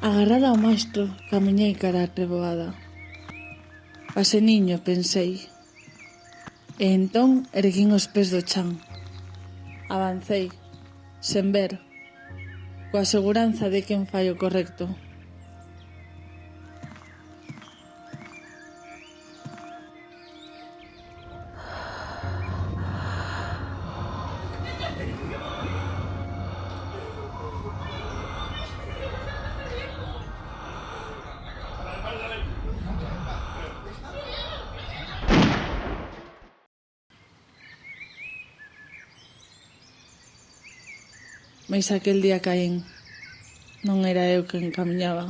Agarrada ao mastro, camiñei cara a treboada. Paseniño, pensei. E entón erguín os pés do chan. Avancei, sen ver, coa seguranza de quen fai o correcto. Mais aquel día caín. Non era eu quen camiñaba.